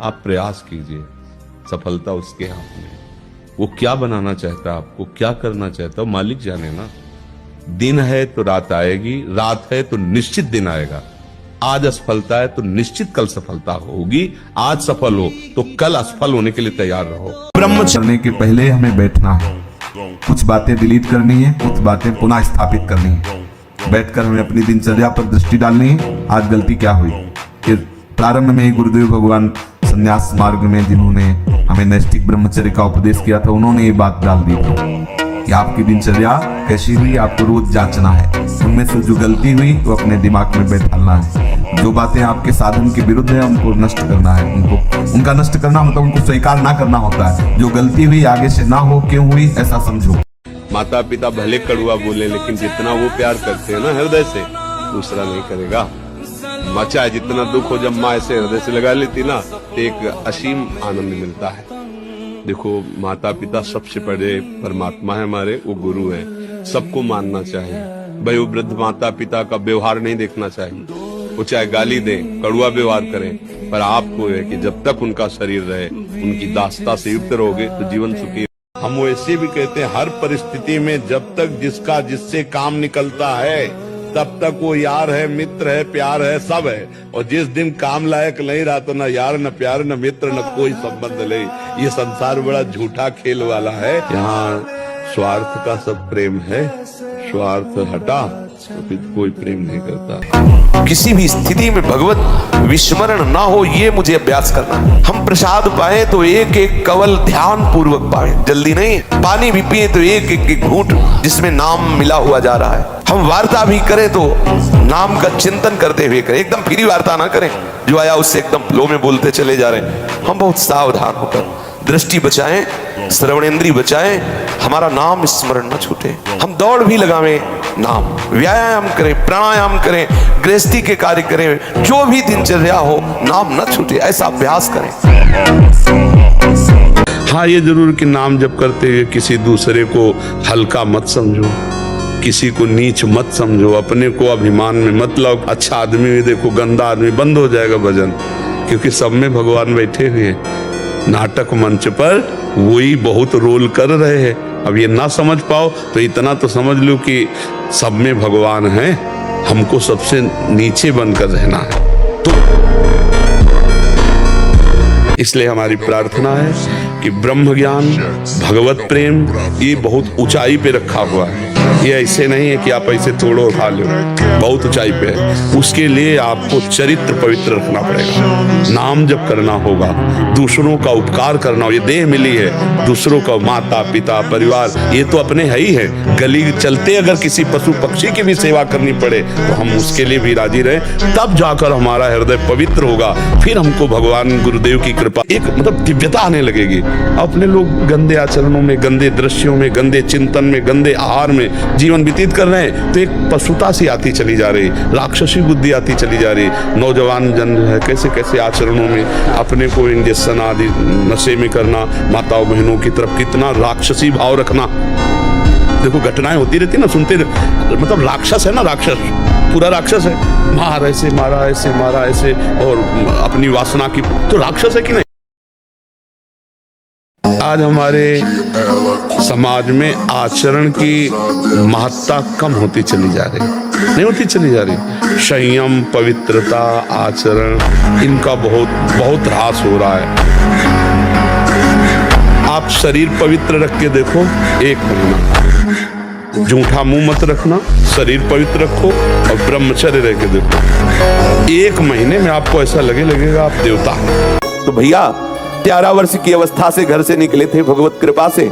आप प्रयास कीजिए, सफलता उसके हाथ में। वो क्या बनाना चाहता है, आपको क्या करना चाहता है, मालिक जाने ना। दिन है तो रात आएगी, रात है तो निश्चित दिन आएगा। आज असफलता है तो निश्चित कल सफलता होगी। आज सफल हो तो कल असफल होने के लिए तैयार रहो। ब्रह्मचर्य के पहले हमें बैठना है, कुछ बातें डिलीट करनी है, कुछ बातें पुनः स्थापित करनी है। बैठकर हमें अपनी दिनचर्या पर दृष्टि डालनी है। आज गलती क्या हुई, फिर प्रारंभ में ही गुरुदेव भगवान संन्यास मार्ग में जिन्होंने हमें नैष्ठिक ब्रह्मचर्य का उपदेश किया था, उन्होंने ये बात डाल दी थी कि आपकी दिनचर्या कैसी हुई आपको रोज जांचना है। उनमें से जो गलती हुई वो अपने दिमाग में बैठाना है। जो बातें आपके साधन के विरुद्ध है उनको नष्ट करना है। उनका नष्ट करना मतलब उनको स्वीकार ना करना होता है। जो गलती हुई आगे से ना हो, क्यों हुई ऐसा समझो। माता पिता भले कड़वा बोले, लेकिन जितना वो प्यार करते हैं ना हृदय से, दूसरा नहीं करेगा। चाहे जितना दुख हो, जब माँ ऐसे हृदय से लगा लेती ना, तो एक असीम आनंद मिलता है। देखो माता पिता सबसे बड़े परमात्मा है हमारे, वो गुरु है, सबको मानना चाहिए। वयोवृद्ध माता पिता का व्यवहार नहीं देखना चाहिए, वो चाहे गाली दें, कड़वा व्यवहार करें, पर आपको है कि जब तक उनका शरीर रहे, उनकी दासता से युक्त रहोगे तो जीवन सुखी। हम वैसे भी कहते हैं, हर परिस्थिति में जब तक जिसका जिससे काम निकलता है तब तक वो यार है, मित्र है, प्यार है, सब है। और जिस दिन काम लायक नहीं रहा तो न यार, न प्यार, न मित्र, न कोई संबंध नहीं। ये संसार बड़ा झूठा खेल वाला है। यहाँ स्वार्थ का सब प्रेम है, स्वार्थ हटा तो फिर कोई प्रेम नहीं करता। किसी भी स्थिति में भगवत विस्मरण ना हो, ये मुझे अभ्यास करना है। हम प्रसाद पाए तो एक एक कवल ध्यान पूर्वक पाए, जल्दी नहीं। पानी भी पिए तो एक एक घूंट जिसमें नाम मिला हुआ जा रहा है। हम वार्ता भी करें तो नाम का चिंतन करते हुए करें, एकदम फ्री वार्ता ना करें, जो आया उससे एकदम फ्लो में बोलते चले जा रहे हैं। हम बहुत सावधान होकर दृष्टि बचाएं, श्रवणेंद्रिय बचाएं, हमारा नाम स्मरण न छूटे। हम दौड़ भी लगावें, नाम, व्यायाम करें, प्राणायाम करें, गृहस्थी के कार्य करें, जो भी दिनचर्या हो, नाम न छूटे, ऐसा अभ्यास करें। हाँ, ये जरूर कि नाम जप करते हुए किसी दूसरे को हल्का मत समझो, किसी को नीच मत समझो, अपने को अभिमान में मत लाओ। अच्छा आदमी में देखो, गंदा आदमी, बंद हो जाएगा भजन, क्योंकि सब में भगवान बैठे हुए हैं। नाटक मंच पर वही बहुत रोल कर रहे हैं। अब ये ना समझ पाओ तो इतना तो समझ लो कि सब में भगवान है, हमको सबसे नीचे बनकर रहना है। तो इसलिए हमारी प्रार्थना है कि ब्रह्म ज्ञान, भगवत प्रेम, ये बहुत ऊंचाई पे रखा हुआ है। ये ऐसे नहीं है कि आप ऐसे तोड़ो खा लो, बहुत ऊंचाई पे है। उसके लिए आपको चरित्र पवित्र रखना पड़ेगा। नाम जप करना होगा, दूसरों का उपकार करना हो। ये देह मिली है, दूसरों का माता पिता परिवार ये तो अपने है ही है। गली चलते अगर किसी पशु पक्षी की भी सेवा करनी पड़े तो हम उसके लिए भी राजी रहे, तब जाकर हमारा हृदय पवित्र होगा। फिर हमको भगवान गुरुदेव की कृपा एक मतलब दिव्यता आने लगेगी। अपने लोग गंदे आचरणों में, गंदे दृश्यों में, गंदे चिंतन में, गंदे आहार में जीवन व्यतीत कर रहे हैं तो एक पशुता सी आती चली जा रही, राक्षसी बुद्धि आती चली जा रही। नौजवान जन है कैसे कैसे आचरणों में अपने को इंजेक्शन आदि नशे में करना, माताओं बहनों की तरफ कितना राक्षसी भाव रखना। देखो घटनाएं होती रहती ना, सुनते मतलब राक्षस है ना, राक्षस पूरा राक्षस है, मार ऐसे मारा ऐसे मारा ऐसे और अपनी वासना की, तो राक्षस है कि नहीं। आज हमारे समाज में आचरण की महत्ता कम होती चली जा रही, नहीं होती चली जा रही। संयम, पवित्रता, आचरण इनका बहुत बहुत ह्रास हो रहा है। आप शरीर पवित्र रख के देखो, 1 महीना झूठा मुंह मत रखना, शरीर पवित्र रखो और ब्रह्मचर्य रह के देखो, 1 महीने में आपको ऐसा लगेगा आप देवता हैं। तो भैया 11 वर्ष की अवस्था से घर से निकले थे भगवत कृपा से,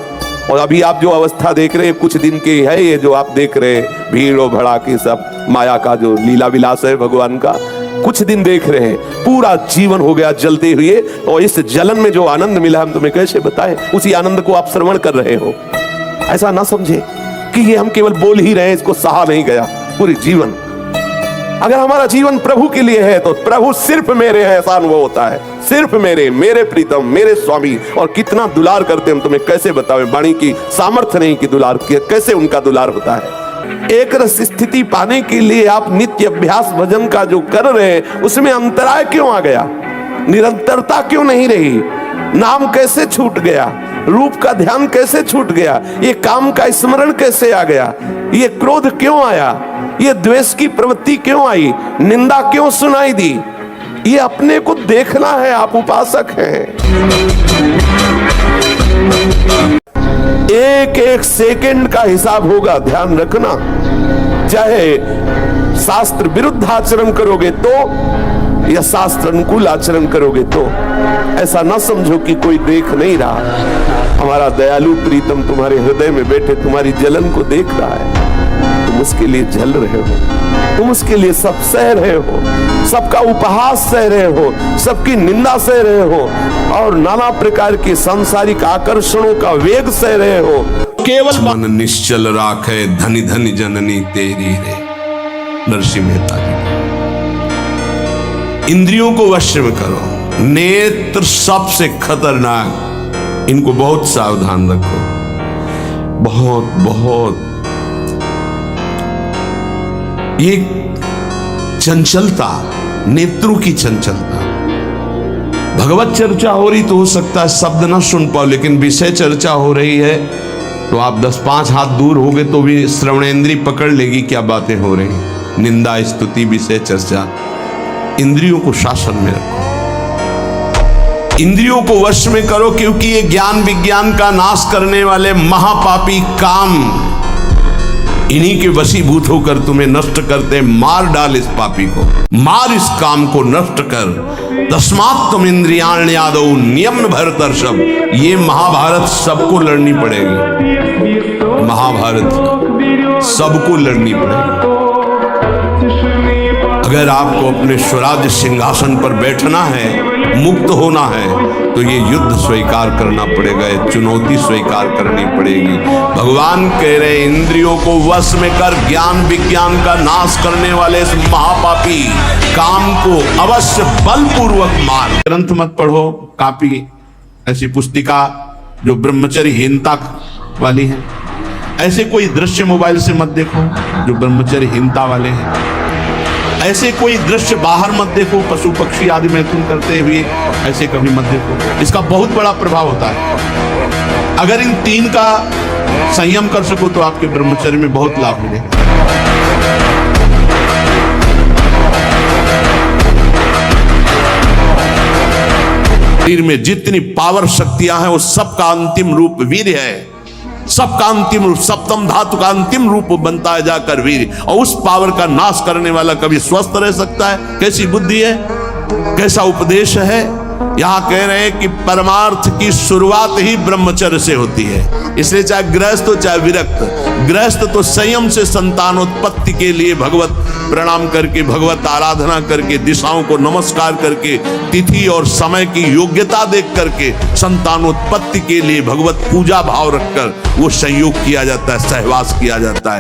और अभी आप जो अवस्था देख रहे हैं कुछ दिन की है। ये जो आप देख रहे हैं भीड़ और भड़ाके सब माया का जो लीला विलास है भगवान का, कुछ दिन देख रहे हैं, पूरा जीवन हो गया जलते हुए। और इस जलन में जो आनंद मिला हम तुम्हें कैसे बताएं, उसी आनंद को आप श्रवण कर रहे हो। ऐसा ना समझे कि ये हम केवल बोल ही रहे हैं, इसको सहा नहीं गया पूरी जीवन। अगर हमारा जीवन प्रभु के लिए है तो प्रभु सिर्फ मेरे हैं ऐसा अनुभव होता है, सिर्फ मेरे प्रीतम, मेरे स्वामी। और कितना दुलार करते हम तुम्हें कैसे बतावें, वाणी की सामर्थ्य नहीं कि दुलार कैसे उनका दुलार होता है। एक रस स्थिति पाने के लिए आप नित्य अभ्यास भजन का जो कर रहे हैं उसमें अंतराय क्यों आ गया, निरंतरता क्यों नहीं रही, नाम कैसे छूट गया, रूप का ध्यान कैसे छूट गया, ये काम का स्मरण कैसे आ गया, ये क्रोध क्यों आया, ये द्वेष की प्रवृत्ति क्यों आई, निंदा क्यों सुनाई दी। ये अपने को देखना है, आप उपासक हैं। एक एक सेकंड का हिसाब होगा, ध्यान रखना। चाहे शास्त्र विरुद्ध आचरण करोगे तो या शास्त्र अनुकूल आचरण करोगे तो, ऐसा ना समझो कि कोई देख नहीं रहा। हमारा दयालु प्रीतम तुम्हारे हृदय में बैठे तुम्हारी जलन को देख रहा है। तुम उसके लिए जल रहे हो, तुम उसके लिए सब सह रहे हो, सबका उपहास सह रहे हो, सबकी निंदा सह रहे हो और नाना प्रकार के सांसारिक आकर्षणों का वेग सह रहे हो। केवल मन निश्चल राखे धनी धनी जननी तेरी रे, नरसिंह मेहता जी। इंद्रियों को वश में करो, नेत्र सबसे खतरनाक, इनको बहुत सावधान रखो, बहुत बहुत। ये चंचलता, नेत्रों की चंचलता। भगवत चर्चा हो रही तो हो सकता है शब्द ना सुन पाओ, लेकिन विषय चर्चा हो रही है तो आप 10-5 हाथ दूर होगे तो भी श्रवणेंद्री पकड़ लेगी क्या बातें हो रही। निंदा, स्तुति, विषय चर्चा, इंद्रियों को शासन में रखो, इंद्रियों को वश में करो, क्योंकि ये ज्ञान विज्ञान का नाश करने वाले महापापी काम इन्हीं के वशीभूत होकर तुम्हें नष्ट करते। मार डाल इस पापी को, मार इस काम को नष्ट कर। तस्मात् तुम इंद्रियाण्यादौ नियम भरतर्षभ। ये महाभारत सबको लड़नी पड़ेगी, महाभारत सबको लड़नी पड़ेगी। अगर आपको अपने स्वराज्य सिंहासन पर बैठना है, मुक्त होना है, तो ये युद्ध स्वीकार करना पड़ेगा, ये चुनौती स्वीकार करनी पड़ेगी। भगवान कह रहे इंद्रियों को वश में कर, ज्ञान विज्ञान का नाश करने वाले इस महापापी काम को अवश्य बलपूर्वक मार। ग्रंथ मत पढ़ो, कॉपी ऐसी पुस्तिका जो ब्रह्मचर्यहीनता वाली है, ऐसे कोई दृश्य मोबाइल से मत देखो जो ब्रह्मचर्यहीनता वाले हैं। ऐसे कोई दृश्य बाहर मत देखो, पशु पक्षी आदि मैथुन करते हुए, ऐसे कभी मत देखो। इसका बहुत बड़ा प्रभाव होता है। अगर इन 3 का संयम कर सको तो आपके ब्रह्मचर्य में बहुत लाभ मिलेगा। शरीर में जितनी पावर शक्तियां हैं वो सबका अंतिम रूप वीर्य है। सबका अंतिम रूप, सप्तम धातु का अंतिम रूप बनता है जाकर वीर, और उस पावर का नाश करने वाला कभी स्वस्थ रह सकता है? कैसी बुद्धि है, कैसा उपदेश है। यहां कह रहे हैं कि परमार्थ की शुरुआत ही ब्रह्मचर्य से होती है। इसलिए चाहे गृहस्थ हो चाहे विरक्त, गृहस्थ तो संयम से संतानोत्पत्ति के लिए भगवत प्रणाम करके, भगवत आराधना करके, दिशाओं को नमस्कार करके, तिथि और समय की योग्यता देख करके संतानोत्पत्ति के लिए भगवत पूजा भाव रखकर वो संयोग किया जाता है, सहवास किया जाता है।